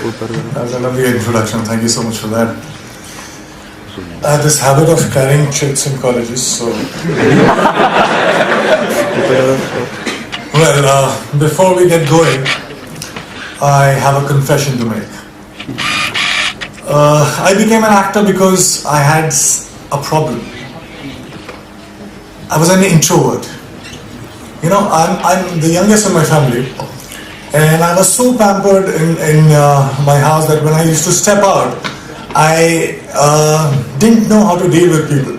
That was a lovely introduction. Thank you so much for that. I have this habit of carrying chits in colleges, so. Well, before we get going, I have a confession to make. I became an actor because I had a problem. I was an introvert. You know, I'm the youngest in my family, and I was so pampered in my house that when I used to step out, I didn't know how to deal with people.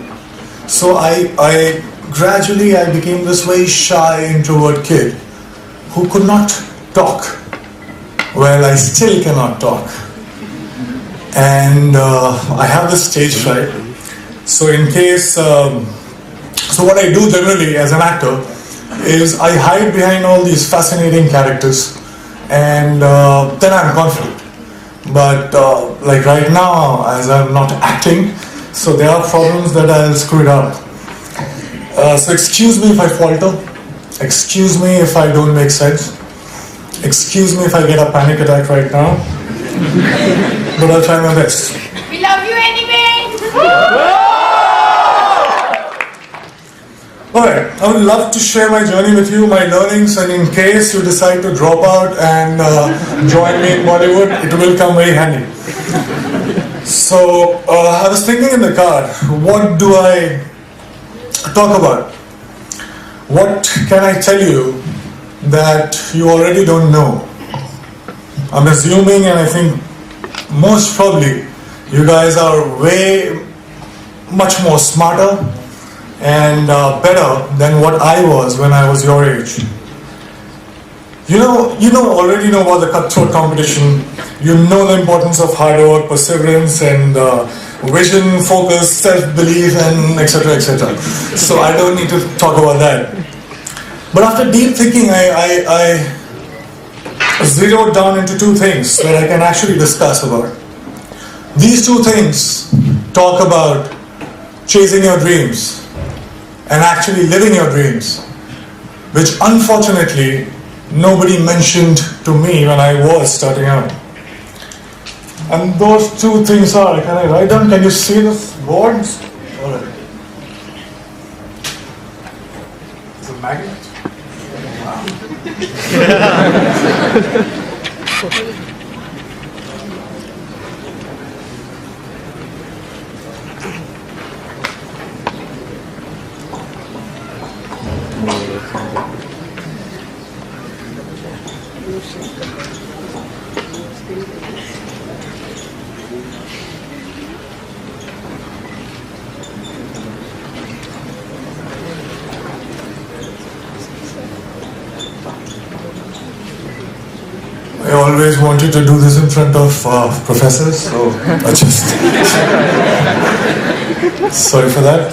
So I gradually became this very shy introvert kid who could not talk. Well, I still cannot talk. And I have this stage fright. So in case, so what I do generally as an actor is I hide behind all these fascinating characters, and then I'm confident. But like right now, as I'm not acting, so there are problems that I'll screw it up. So excuse me if I falter, excuse me if I don't make sense, excuse me if I get a panic attack right now, but I'll try my best. We love you anyway! Alright, I would love to share my journey with you, my learnings, and in case you decide to drop out and join me in Bollywood, it will come very handy. So, I was thinking in the car, what do I talk about? What can I tell you that you already don't know? I'm assuming, and I think most probably, you guys are way much more smarter and better than what I was when I was your age. You already know about the cutthroat competition. You know the importance of hard work, perseverance, and vision, focus, self-belief, and etc., etc. So I don't need to talk about that. But after deep thinking, I zeroed down into two things that I can actually discuss about. These two things talk about chasing your dreams and actually living your dreams, which unfortunately nobody mentioned to me when I was starting out. And those two things are, can I write down? Can you see the boards? Alright. It's a magnet? Wow. I always wanted to do this in front of professors, so I just sorry for that.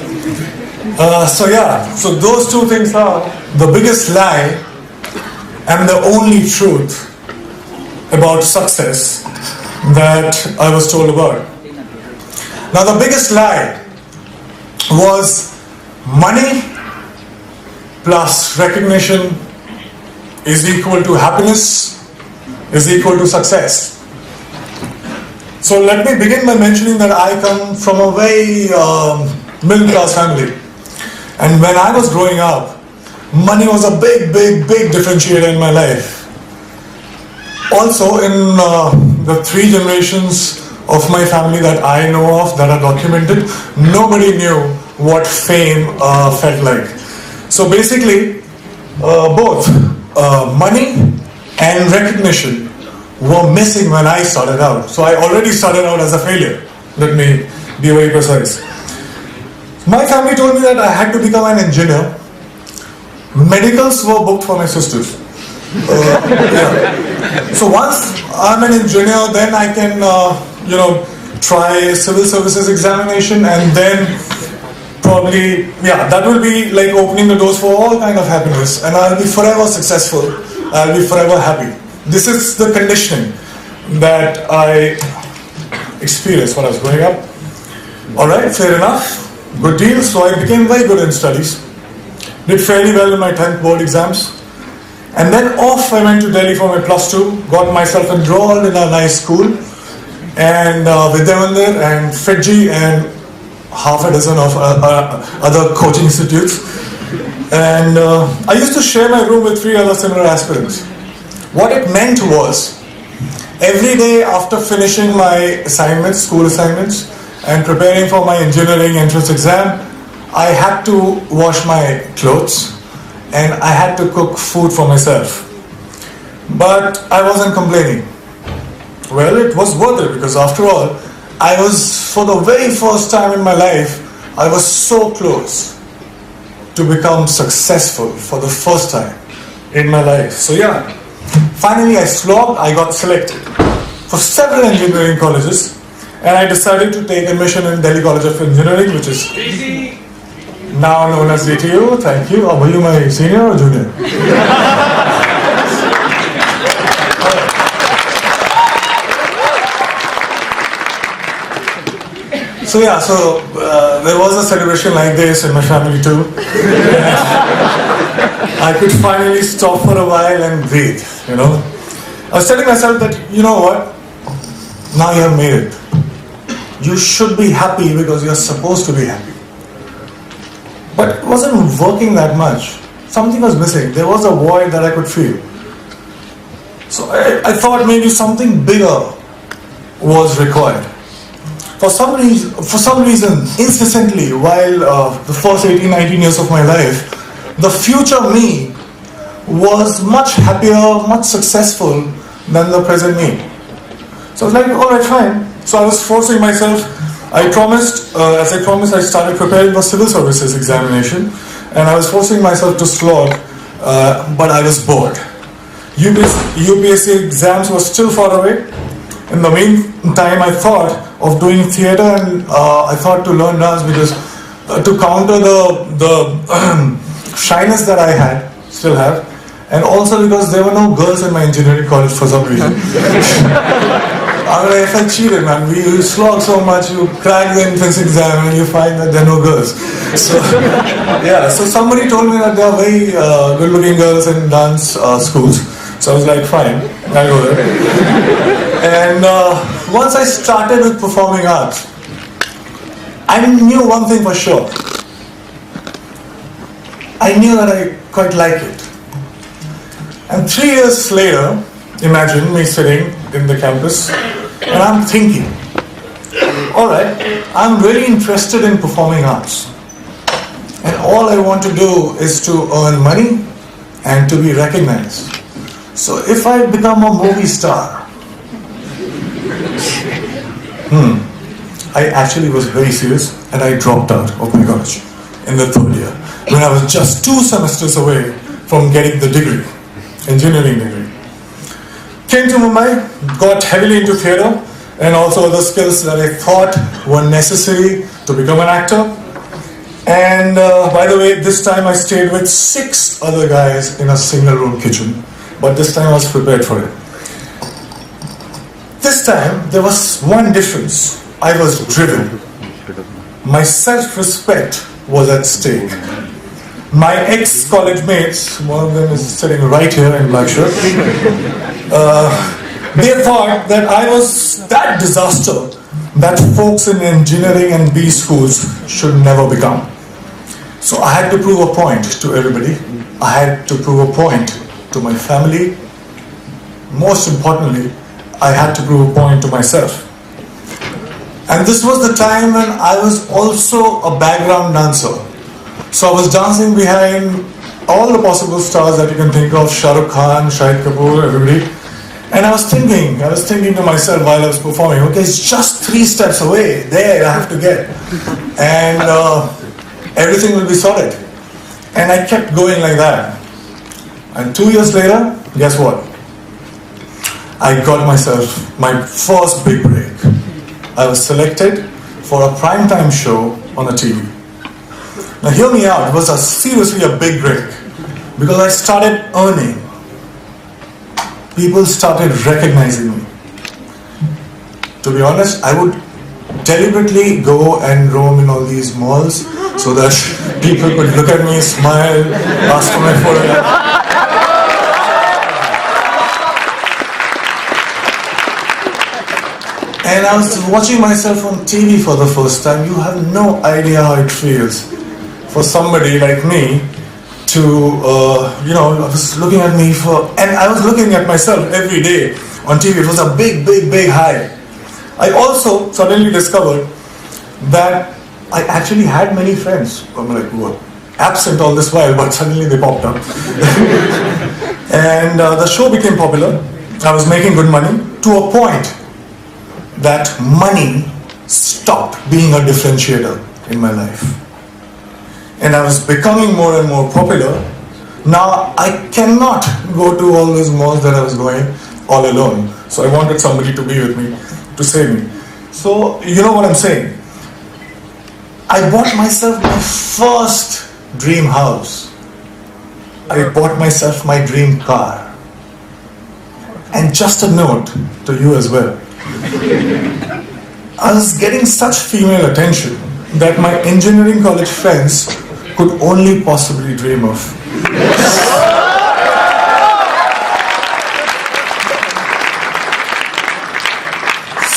So those two things are the biggest lie and the only truth about success that I was told about. Now the biggest lie was money plus recognition is equal to happiness, is equal to success. So let me begin by mentioning that I come from a very middle class family. And when I was growing up, money was a big differentiator in my life. Also in the three generations of my family that I know of that are documented, nobody knew what fame felt like. So basically, both money and recognition were missing when I started out. So I already started out as a failure. Let me be very precise. My family told me that I had to become an engineer. Medicals were booked for my sisters. So once I'm an engineer, then I can, try civil services examination, and then probably, that will be like opening the doors for all kind of happiness, and I'll be forever successful. I'll be forever happy. This is the conditioning that I experienced when I was growing up. Alright, fair enough. Good deal. So I became very good in studies. Did fairly well in my 10th board exams. And then off I went to Delhi for my plus two, got myself enrolled in a nice school, and Vidyamandir and Fiji and half a dozen of other coaching institutes. And I used to share my room with 3 other similar aspirants. What it meant was, every day after finishing my assignments, school assignments, and preparing for my engineering entrance exam, I had to wash my clothes and I had to cook food for myself. But I wasn't complaining. Well, it was worth it, because after all, I was, for the very first time in my life, I was so close to become successful for the first time in my life. So yeah, finally I slogged, I got selected for several engineering colleges, and I decided to take admission in Delhi College of Engineering, which is now known as DTU. Thank you. Were you my senior or junior? So yeah, there was a celebration like this in my family too. I could finally stop for a while and breathe, you know. I was telling myself that, you know what, now you have made it. You should be happy because you're supposed to be happy. But it wasn't working that much. Something was missing. There was a void that I could feel. So I thought maybe something bigger was required. For some reason, incessantly, while the first 18, 19 years of my life, the future me was much happier, much successful than the present me. So I was like, alright, fine. So I was forcing myself. As I promised, I started preparing for civil services examination, and I was forcing myself to slog, but I was bored. UPSC exams were still far away. In the meantime, I thought of doing theatre, and I thought to learn dance because to counter the shyness that I still have, and also because there were no girls in my engineering college for some reason. I mean, I felt cheated, man. You slog so much, you crack the entrance exam, and you find that there are no girls. So, yeah. So somebody told me that there are very good-looking girls in dance schools. So I was like, fine, I'll go there. And once I started with performing arts, I knew one thing for sure. I knew that I quite like it. And 3 years later, imagine me sitting in the campus, and I'm thinking, alright, I'm really interested in performing arts. And all I want to do is to earn money and to be recognized. So if I become a movie star, I actually was very serious, and I dropped out of my college in the 3rd year, when I was just 2 semesters away from getting the degree, engineering degree. Came to Mumbai, got heavily into theatre, and also other skills that I thought were necessary to become an actor. And by the way, this time I stayed with 6 other guys in a single room kitchen. But this time I was prepared for it. This time there was one difference. I was driven. My self-respect was at stake. My ex-college mates, one of them is sitting right here in black shirt, they thought that I was that disaster that folks in engineering and B schools should never become. So I had to prove a point to everybody. I had to prove a point to my family. Most importantly, I had to prove a point to myself. And this was the time when I was also a background dancer. So I was dancing behind all the possible stars that you can think of, Shah Rukh Khan, Shahid Kapoor, everybody. And I was thinking to myself while I was performing, okay, it's just 3 steps away, there I have to get. And everything will be sorted. And I kept going like that. And 2 years later, guess what? I got myself my first big break. I was selected for a primetime show on a TV. Now hear me out, it was seriously a big break. Because I started earning. People started recognizing me. To be honest, I would deliberately go and roam in all these malls so that people could look at me, smile, ask for my photograph. And I was watching myself on TV for the first time. You have no idea how it feels for somebody like me to, I was looking at me and I was looking at myself every day on TV. It was a big, big, big high. I also suddenly discovered that I actually had many friends. I'm like, who were absent all this while, but suddenly they popped up. And the show became popular. I was making good money to a point that money stopped being a differentiator in my life. And I was becoming more and more popular. Now I cannot go to all those malls that I was going all alone. So I wanted somebody to be with me, to save me. So you know what I'm saying? I bought myself my first dream house. I bought myself my dream car. And just a note to you as well. I was getting such female attention that my engineering college friends could only possibly dream of.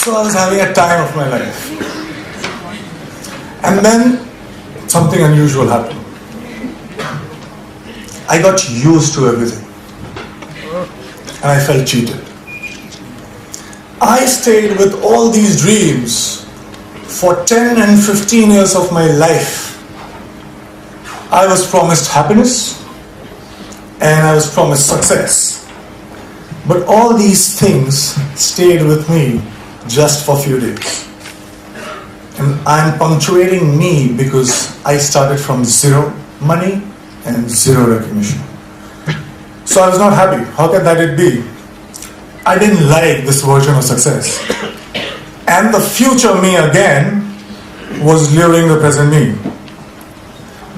So I was having a time of my life. And then something unusual happened. I got used to everything. And I felt cheated. I stayed with all these dreams for 10 and 15 years of my life. I was promised happiness and I was promised success. But all these things stayed with me just for a few days. And I'm punctuating me because I started from zero money and zero recognition. So I was not happy. How can that it be? I didn't like this version of success. And the future me again was luring the present me.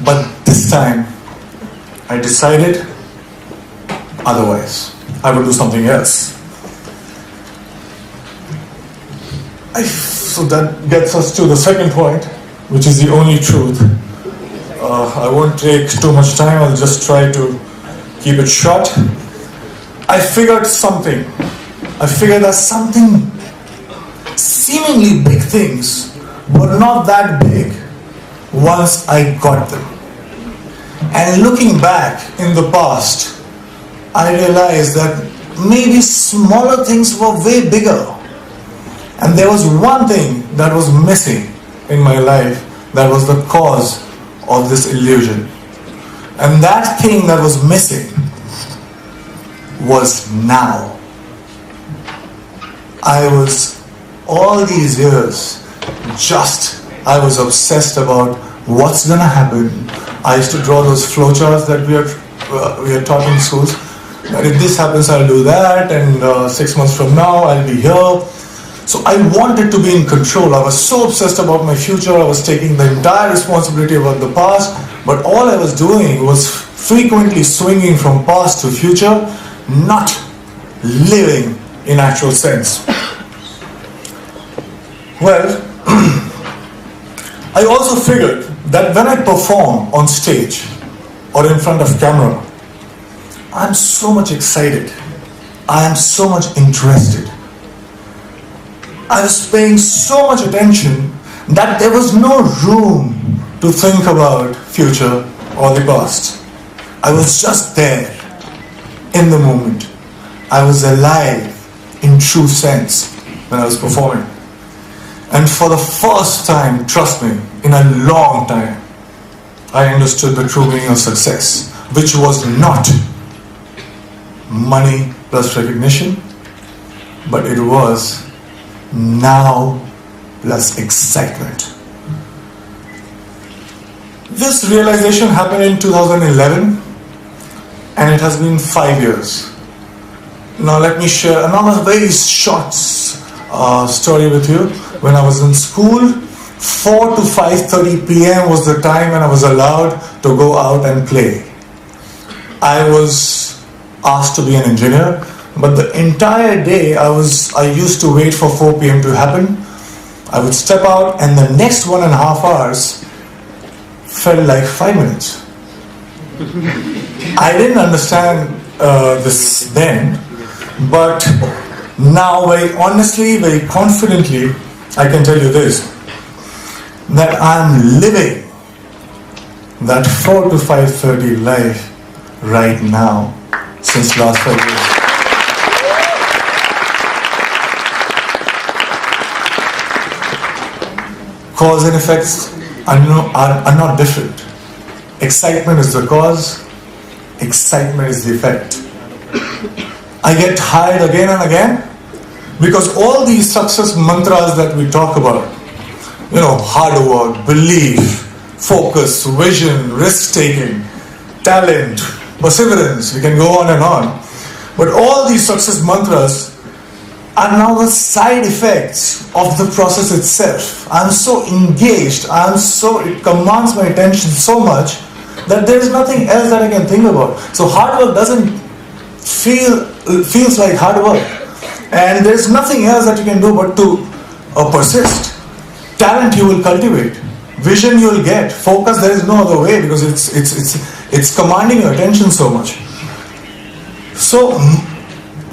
But this time, I decided otherwise. I would do something else. So that gets us to the second point, which is the only truth. I won't take too much time. I'll just try to keep it short. I figured something. I figured that something seemingly big things were not that big once I got them. And looking back in the past, I realized that maybe smaller things were way bigger. And there was one thing that was missing in my life that was the cause of this illusion. And that thing that was missing was now. I was, all these years, I was obsessed about what's gonna happen. I used to draw those flowcharts that we are taught in schools. That if this happens, I'll do that, and 6 months from now, I'll be here. So I wanted to be in control. I was so obsessed about my future. I was taking the entire responsibility about the past, but all I was doing was frequently swinging from past to future, not living in actual sense. Well, I also figured that when I perform on stage or in front of camera, I'm so much excited. I am so much interested. I was paying so much attention that there was no room to think about future or the past. I was just there in the moment. I was alive in true sense when I was performing. And for the first time, trust me, in a long time, I understood the true meaning of success, which was not money plus recognition, but it was now plus excitement. This realization happened in 2011, and it has been 5 years. Now let me share another very short story with you. When I was in school, 4 to 5:30 p.m. was the time when I was allowed to go out and play. I was asked to be an engineer, but the entire day I used to wait for 4 p.m. to happen. I would step out, and the next 1.5 hours felt like 5 minutes. I didn't understand this then, but Now, very honestly, very confidently, I can tell you this, that I'm living that 4 to 5:30 life right now since last 5 years. Cause and effects are not different. Excitement is the cause, excitement is the effect. I get tired again and again because all these success mantras that we talk about, hard work, belief, focus, vision, risk-taking, talent, perseverance, we can go on and on. But all these success mantras are now the side effects of the process itself. I'm so engaged, it commands my attention so much that there is nothing else that I can think about. So hard work doesn't feels like hard work. And there's nothing else that you can do but to persist. Talent you will cultivate. Vision you will get. Focus there is no other way because it's commanding your attention so much. So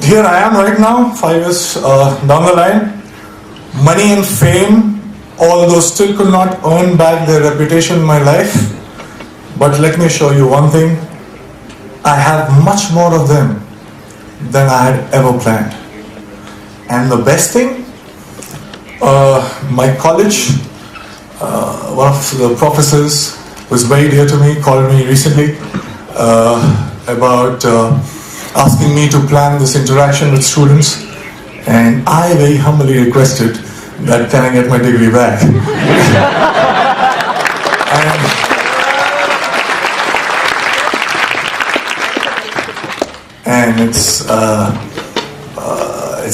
here I am right now, 5 years down the line. Money and fame, although still could not earn back their reputation in my life. But let me show you one thing. I have much more of them than I had ever planned. And the best thing, my college, one of the professors who is very dear to me called me recently about asking me to plan this interaction with students, and I very humbly requested that can I get my degree back. and it's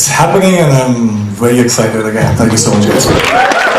happening, and I'm very excited again. Thank you so much, guys.